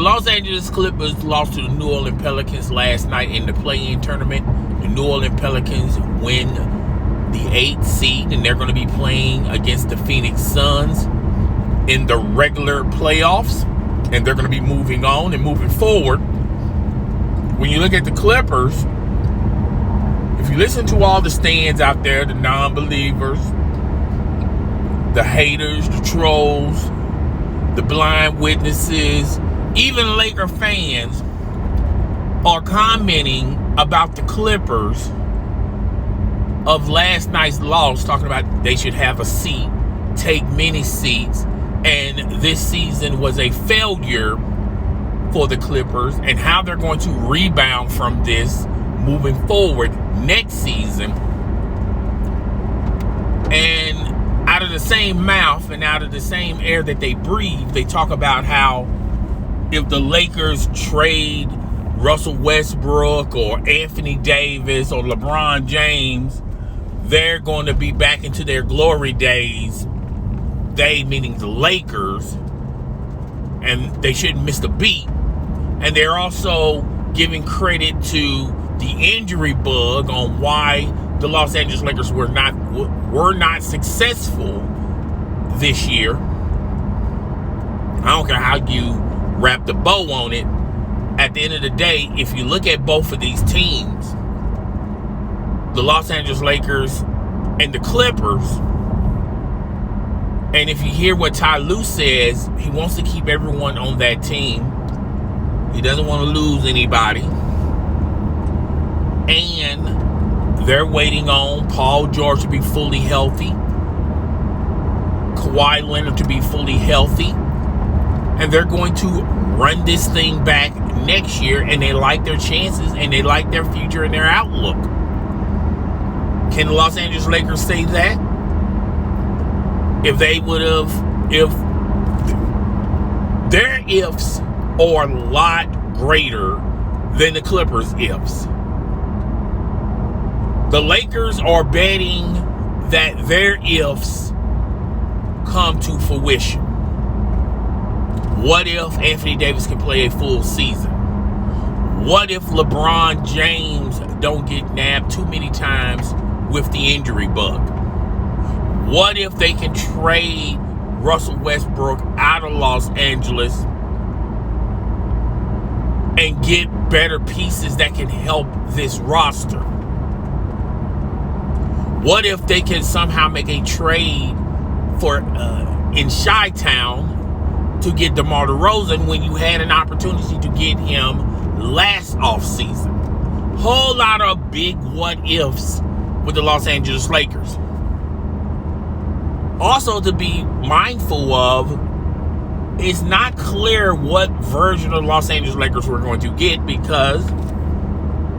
the Los Angeles Clippers lost to the New Orleans Pelicans last night in the play-in tournament. The New Orleans Pelicans win the 8th seed, and they're going to be playing against the Phoenix Suns in the regular playoffs. And they're going to be moving on and moving forward. When you look at the Clippers, if you listen to all the stands out there, the non-believers, the haters, the trolls, the blind witnesses, even Laker fans are commenting about the Clippers of last night's loss, talking about they should have a seat, take many seats, and this season was a failure for the Clippers, and how they're going to rebound from this moving forward next season. And out of the same mouth and out of the same air that they breathe, they talk about how if the Lakers trade Russell Westbrook or Anthony Davis or LeBron James, they're going to be back into their glory days. They, meaning the Lakers, and they shouldn't miss the beat. And they're also giving credit to the injury bug on why the Los Angeles Lakers were not successful this year. I don't care how you wrap the bow on it. At the end of the day, if you look at both of these teams, the Los Angeles Lakers and the Clippers, and if you hear what Ty Lue says, he wants to keep everyone on that team. He doesn't want to lose anybody. And they're waiting on Paul George to be fully healthy, Kawhi Leonard to be fully healthy, and they're going to run this thing back next year, and they like their chances, and they like their future and their outlook. Can the Los Angeles Lakers say that? If they would have, if their ifs are a lot greater than the Clippers' ifs. The Lakers are betting that their ifs come to fruition. What if Anthony Davis can play a full season? What if LeBron James don't get nabbed too many times with the injury bug? What if they can trade Russell Westbrook out of Los Angeles and get better pieces that can help this roster? What if they can somehow make a trade for in Chi-Town to get DeMar DeRozan when you had an opportunity to get him last offseason? Whole lot of big what-ifs with the Los Angeles Lakers. Also, to be mindful of, it's not clear what version of the Los Angeles Lakers we're going to get because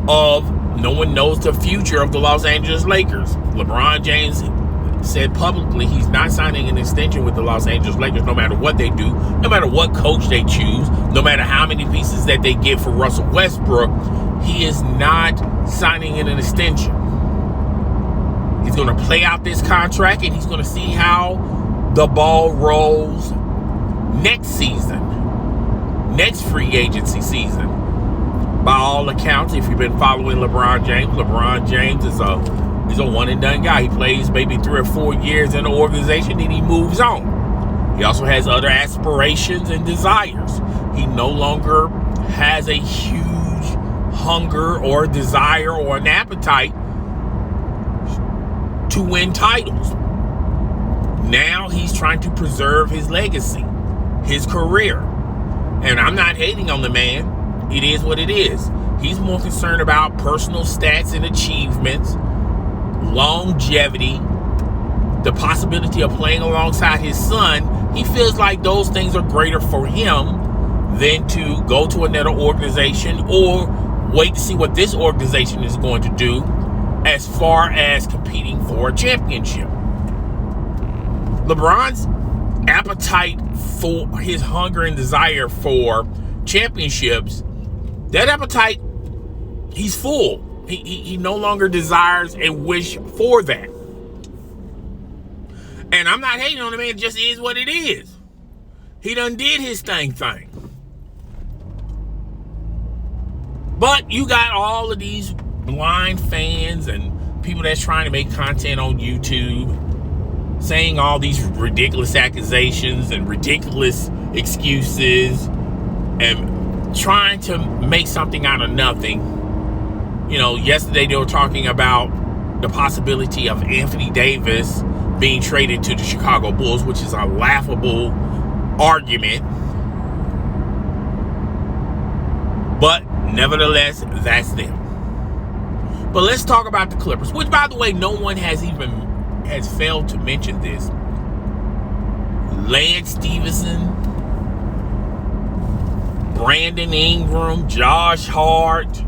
of no one knows the future of the Los Angeles Lakers. LeBron James said publicly he's not signing an extension with the Los Angeles Lakers no matter what they do, no matter what coach they choose, no matter how many pieces that they get for Russell Westbrook. He is not signing an extension. He's going to play out this contract, and he's going to see how the ball rolls next season, next free agency season. By all accounts, if you've been following LeBron James is a one-and-done guy. He plays maybe 3 or 4 years in the organization, and he moves on. He also has other aspirations and desires. He no longer has a huge hunger or desire or an appetite to win titles. Now he's trying to preserve his legacy, his career. And I'm not hating on the man. It is what it is. He's more concerned about personal stats and achievements, longevity, the possibility of playing alongside his son. He feels like those things are greater for him than to go to another organization or wait to see what this organization is going to do as far as competing for a championship. LeBron's appetite for his hunger and desire for championships, that appetite, he's full. He no longer desires and wish for that. And I'm not hating on the man, it just is what it is. He done did his thing. But you got all of these blind fans and people that's trying to make content on YouTube saying all these ridiculous accusations and ridiculous excuses and trying to make something out of nothing. You know, yesterday they were talking about the possibility of Anthony Davis being traded to the Chicago Bulls, which is a laughable argument. But nevertheless, that's them. But let's talk about the Clippers, which, by the way, no one has failed to mention this. Lance Stevenson, Brandon Ingram, Josh Hart,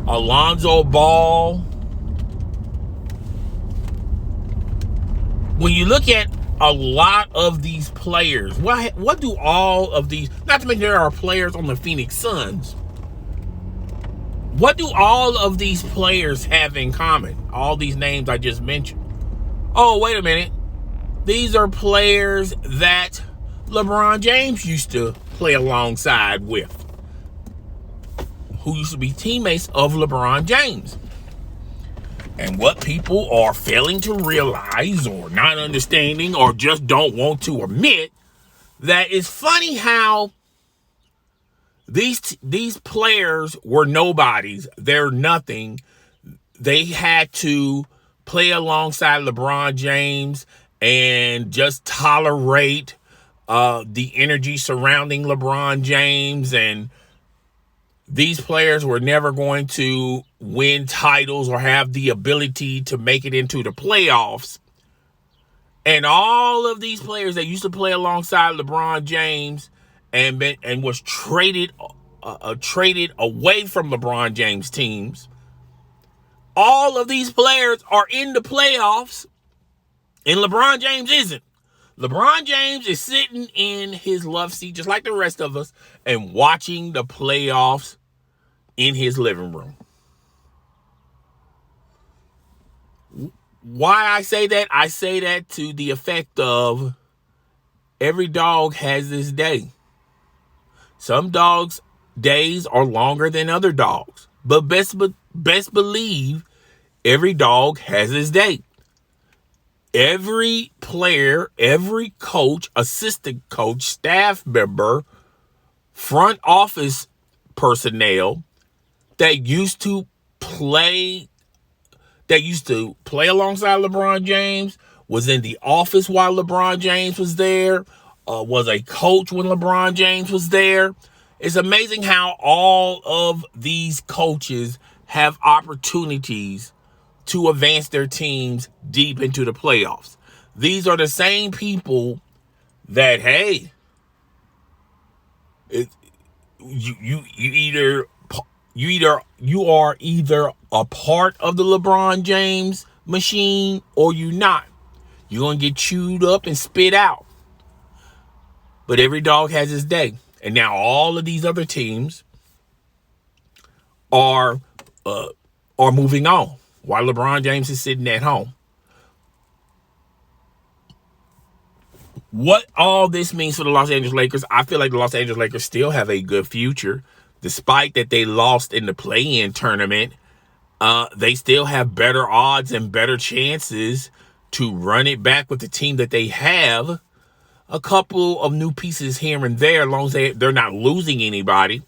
Alonzo Ball. When you look at a lot of these players, what do all of these, not to mention there are players on the Phoenix Suns, what do all of these players have in common? All these names I just mentioned. Oh, wait a minute. These are players that LeBron James used to play alongside with, who used to be teammates of LeBron James. And what people are failing to realize or not understanding or just don't want to admit, that it's funny how these players were nobodies. They're nothing. They had to play alongside LeBron James and just tolerate the energy surrounding LeBron James. And these players were never going to win titles or have the ability to make it into the playoffs. And all of these players that used to play alongside LeBron James and was traded away from LeBron James teams, all of these players are in the playoffs, and LeBron James isn't. LeBron James is sitting in his love seat, just like the rest of us, and watching the playoffs in his living room. Why I say that? I say that to the effect of every dog has his day. Some dogs' days are longer than other dogs, but best believe every dog has his day. Every player, every coach, assistant coach, staff member, front office personnel that used to play alongside LeBron James, was in the office while LeBron James was there, was a coach when LeBron James was there. It's amazing how all of these coaches have opportunities to advance their teams deep into the playoffs. These are the same people that, hey, you are either a part of the LeBron James machine or you're not. You're going to get chewed up and spit out. But every dog has his day. And now all of these other teams are moving on while LeBron James is sitting at home. What all this means for the Los Angeles Lakers, I feel like the Los Angeles Lakers still have a good future. Despite that they lost in the play-in tournament, they still have better odds and better chances to run it back with the team that they have. A couple of new pieces here and there, as long as they're not losing anybody.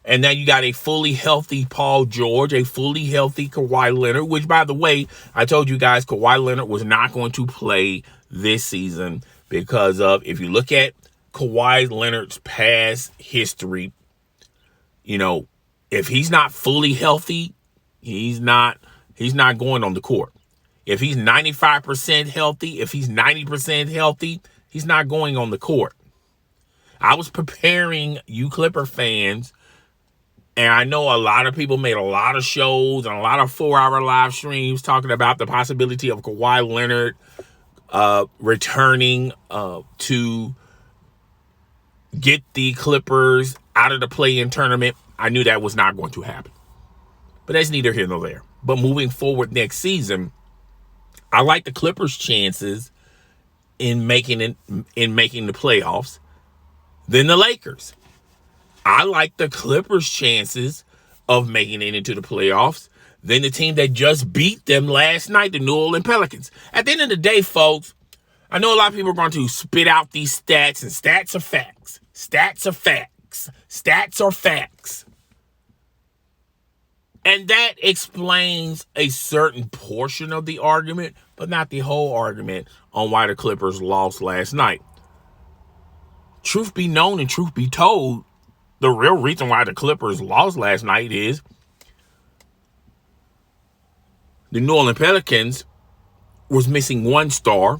And now you got a fully healthy Paul George, a fully healthy Kawhi Leonard, which, by the way, I told you guys Kawhi Leonard was not going to play this season because of, if you look at Kawhi Leonard's past history, you know, if he's not fully healthy, he's not going on the court. If he's 95% healthy, if he's 90% healthy, he's not going on the court. I was preparing you Clipper fans, and I know a lot of people made a lot of shows and a lot of 4-hour live streams talking about the possibility of Kawhi Leonard returning to get the Clippers out of the play-in tournament. I knew that was not going to happen. But that's neither here nor there. But moving forward next season, I like the Clippers' chances in making the playoffs than the Lakers. I like the Clippers' chances of making it into the playoffs than the team that just beat them last night, the New Orleans Pelicans. At the end of the day, folks, I know a lot of people are going to spit out these stats, and stats are facts. Stats are facts. Stats are facts. And that explains a certain portion of the argument, but not the whole argument on why the Clippers lost last night. Truth be known and truth be told, the real reason why the Clippers lost last night is the New Orleans Pelicans was missing one star,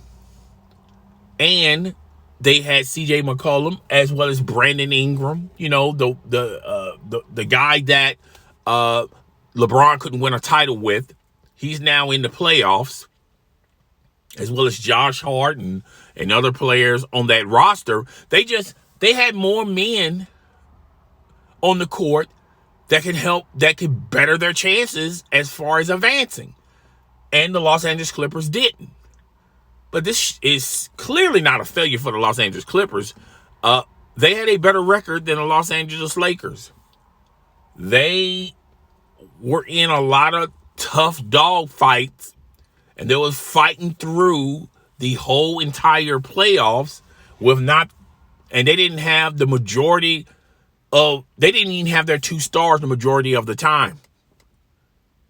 and they had C.J. McCollum as well as Brandon Ingram. You know, the guy that LeBron couldn't win a title with. He's now in the playoffs, as well as Josh Hart and other players on that roster. They had more men on the court that could better their chances as far as advancing. And the Los Angeles Clippers didn't. But this is clearly not a failure for the Los Angeles Clippers. They had a better record than the Los Angeles Lakers. They were in a lot of tough dog fights, and they was fighting through the whole entire playoffs and they didn't have the majority they didn't even have their two stars the majority of the time.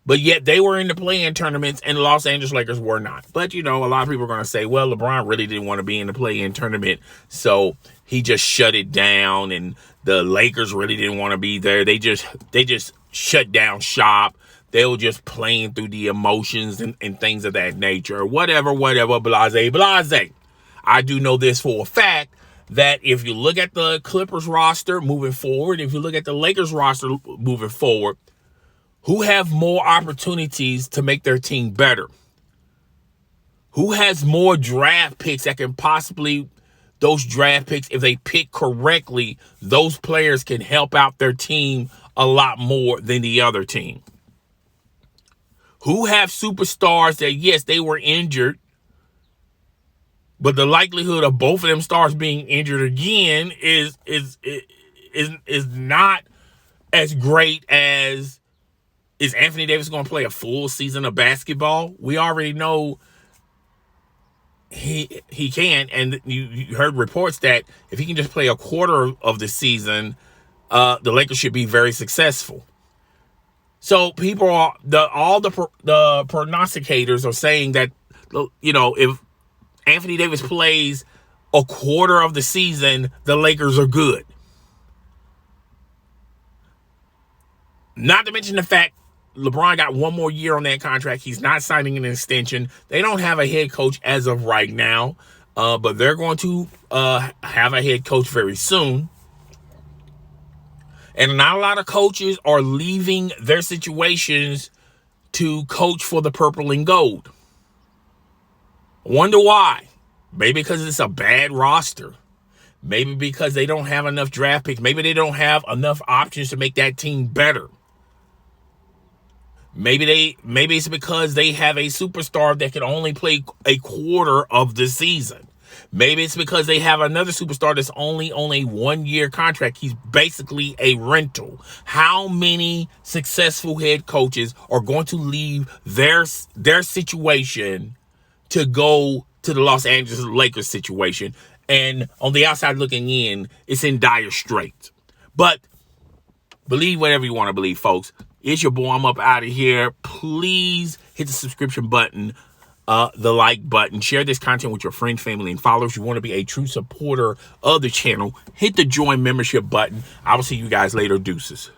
But yet they were in the play-in tournaments, and the Los Angeles Lakers were not. But, you know, a lot of people are going to say, well, LeBron really didn't want to be in the play-in tournament, so he just shut it down, and the Lakers really didn't want to be there. They just shut down shop. They were just playing through the emotions and things of that nature. Whatever, blase. I do know this for a fact, that if you look at the Clippers roster moving forward, if you look at the Lakers roster moving forward, who have more opportunities to make their team better? Who has more draft picks that can possibly, those draft picks, if they pick correctly, those players can help out their team a lot more than the other team? Who have superstars that, yes, they were injured, but the likelihood of both of them stars being injured again is not as great as, is Anthony Davis going to play a full season of basketball? We already know he can, and you heard reports that if he can just play a quarter of the season, the Lakers should be very successful. So people all the prognosticators are saying that, you know, if Anthony Davis plays a quarter of the season, the Lakers are good. Not to mention the fact LeBron got one more year on that contract. He's not signing an extension. They don't have a head coach as of right now, but they're going to have a head coach very soon. And not a lot of coaches are leaving their situations to coach for the purple and gold. Wonder why? Maybe because it's a bad roster. Maybe because they don't have enough draft picks. Maybe they don't have enough options to make that team better. Maybe it's because they have a superstar that can only play a quarter of the season. Maybe it's because they have another superstar that's only on a 1-year contract. He's basically a rental. How many successful head coaches are going to leave their situation to go to the Los Angeles Lakers situation? And on the outside looking in, it's in dire straits. But believe whatever you want to believe, folks. It's your boy. I'm up out of here. Please hit the subscription button, the like button. Share this content with your friends, family, and followers. You want to be a true supporter of the channel, hit the join membership button. I will see you guys later. Deuces.